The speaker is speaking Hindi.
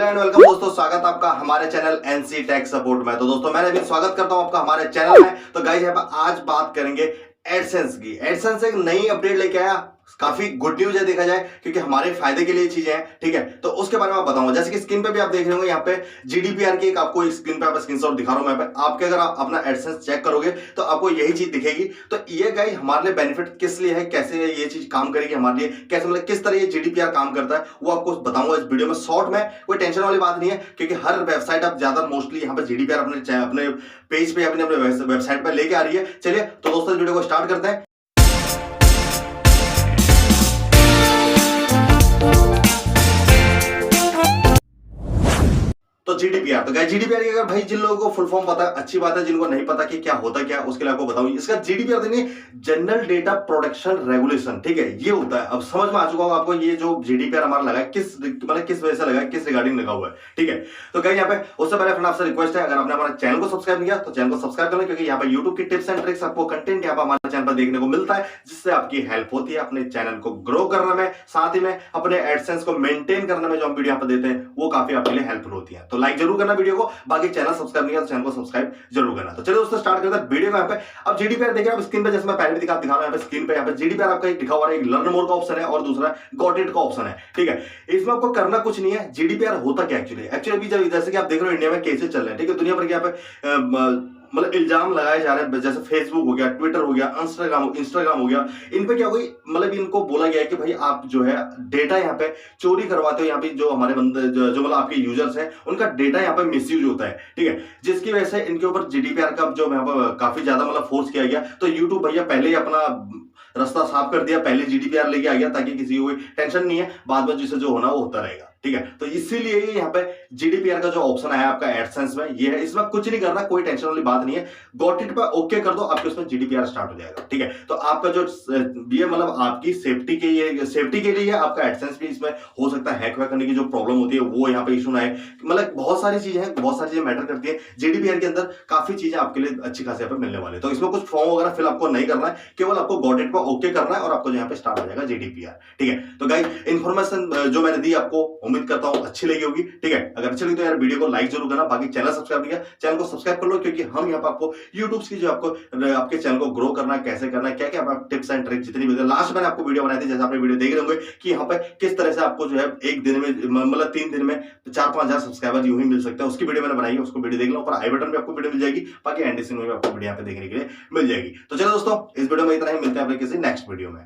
हेलो एंड वेलकम दोस्तों, स्वागत आपका हमारे चैनल एनसी टेक सपोर्ट में। तो दोस्तों मैंने भी स्वागत करता हूं आपका हमारे चैनल में। तो गाइस यहाँ पर आज बात करेंगे एडसेंस की। एडसेंस एक नई अपडेट लेके आया, काफी गुड न्यूज है देखा जाए, क्योंकि हमारे फायदे के लिए चीजें हैं। ठीक है, तो उसके बारे में आप बताऊंगा। जैसे कि स्क्रीन पे भी आप देख रहे होंगे, यहाँ पे जीडीपीआर की एक आपको स्क्रीन पे स्क्रीनशॉट दिखा रहा हूं मैं पे। आपके अगर आप अपना एडसेंस चेक करोगे तो आपको यही चीज दिखेगी। तो ये गाइस हमारे लिए बेनिफिट किस लिए है, कैसे ये चीज काम करेगी हमारे लिए, कैसे मतलब किस तरह ये जीडीपीआर काम करता है, वो आपको बताऊंगा इस वीडियो में शॉर्ट में। कोई टेंशन वाली बात नहीं है, क्योंकि हर वेबसाइट आप ज्यादा मोस्टली यहाँ पे जीडीपीआर अपने पेज पे अपने वेबसाइट पे लेके आ रही है। चलिए तो दोस्तों इस वीडियो को स्टार्ट करते हैं। तो जीडीपीआर, तो गाइस जीडीपीआर की अगर भाई जिन लोगों को फुल फॉर्म पता है अच्छी बात है, जिनको नहीं पता कि क्या होता क्या उसके लिए आपको बताऊं। इसका जीडीपीआर देखिए, जनरल डेटा प्रोटेक्शन रेगुलेशन। ठीक है, ये होता है। अब समझ में आ चुका होगा आपको ये जो जीडीपीआर हमारा लगा है किस वजह से लगा है, किस रिगार्डिंग लगा हुआ है। ठीक है, तो गाइस यहाँ पे उससे पहले फ्रेंड आपसे रिक्वेस्ट है, अगर आपने हमारे चैनल को सब्सक्राइब नहीं किया तो चैनल को सब्सक्राइब कर लें, क्योंकि यहाँ पे यूट्यूब की टिप्स एंड ट्रिक्स आपको कंटेंट यहाँ पे हमारे चैनल पर देखने को मिलता है, जिससे आपकी हेल्प होती है अपने चैनल को ग्रो करने में, साथ ही में अपने एडसेंस को मेंटेन करने में। जो हम वीडियो यहाँ पे देते हैं वो काफी आपके लिए हेल्पफुल होती है। तो लाइक जरूर करना वीडियो को, बाकी चैनल सब्सक्राइब नहीं किया तो चैनल को सब्सक्राइब जरूर करना। तो चलिए दोस्तों स्टार्ट करते हैं वीडियो को। यहाँ पे अब जीडीपीआर देखिए आप स्क्रीन पे, जैसे मैं पहले दिखा रहा हूं यहाँ पे स्क्रीन पे। यहाँ पे जीडीपीआर आपका एक लिखा हुआ है, एक लर्न मोर का ऑप्शन है और दूसरा गॉट इट का ऑप्शन है। ठीक है, इसमें आपको करना कुछ नहीं है। जीडीपीआर होता क्या एक्चुअली जैसे कि आप देख रहे हो इंडिया में केसेस चल रहे हैं। ठीक है, दुनिया भर के यहाँ पे मतलब इल्जाम लगाए जा रहे हैं, जैसे फेसबुक हो गया, ट्विटर हो गया, इंस्टाग्राम हो गया। इन पे क्या हो गई, मतलब इनको बोला गया है कि भाई आप जो है डेटा यहाँ पे चोरी करवाते हो। यहाँ पे जो हमारे बंदे जो मतलब आपके यूजर्स हैं उनका डेटा यहाँ पे मिसयूज होता है। ठीक है, जिसकी वजह से इनके ऊपर जीडीपीआर का जो यहाँ पर काफी ज्यादा मतलब फोर्स किया गया। तो यूट्यूब भैया पहले ही अपना रास्ता साफ कर दिया, पहले जीडीपीआर लेके आ गया, ताकि किसी को टेंशन नहीं है, बाद में जिससे जो होना वो होता रहेगा। ठीक है, तो इसीलिए यहाँ पे जीडीपीआर का जो ऑप्शन आया आपका एडसेंस में, ये है। इसमें कुछ नहीं करना, कोई टेंशन वाली बात नहीं है। गॉट इट पे ओके कर दो, आपके उसमें जीडीपीआर स्टार्ट हो जाएगा। ठीक है, तो आपका जो ये मतलब आपकी सेफ्टी के लिए आपका एडसेंस भी इसमें हो सकता है हैक करने की जो प्रॉब्लम होती है वो यहाँ पे इशू ना है। मतलब बहुत सारी चीजें हैं, बहुत सारी चीजें मैटर करती है। जीडीपीआर के अंदर काफी चीजें आपके लिए अच्छी खासी यहाँ पे मिलने वाली है। तो इसमें कुछ फॉर्म वगैरह फिल आपको नहीं करना है, केवल आपको गॉट इट पे ओके करना है और आपको यहाँ पे स्टार्ट हो जाएगा जीडीपीआर। ठीक है, तो गाइस इन्फॉर्मेशन जो मैंने दी आपको उम्मीद करता हूं अच्छी लगी होगी। ठीक है, अगर अच्छी लगी तो यार वीडियो को लाइक जरूर करना, बाकी चैनल सब्सक्राइब नहीं किया चैनल को सब्सक्राइब कर लो, क्योंकि हम यहाँ पे आपको यूट्यूब की जो आपके चैनल को ग्रो करना कैसे करना है, क्या क्या टिप्स एंड ट्रिक्स जितनी भी लास्ट मैंने आपको वीडियो बनाई थी, जैसे आपने वीडियो देख रहे होंगे कि यहाँ पे किस तरह से आपको जो है एक दिन में मतलब 3 दिन में 4-5 हजार सब्सक्राइबर यूं ही मिल सकते हैं, उसकी वीडियो मैंने बनाई है, उसको वीडियो देख लो। ऊपर आई बटन पे आपको वीडियो मिल जाएगी, बाकी एंड सीन में आपको वीडियो यहाँ पे देखने के लिए मिल जाएगी। तो चलो दोस्तों इस वीडियो में इतना ही, मिलते हैं अपने किसी नेक्स्ट वीडियो में।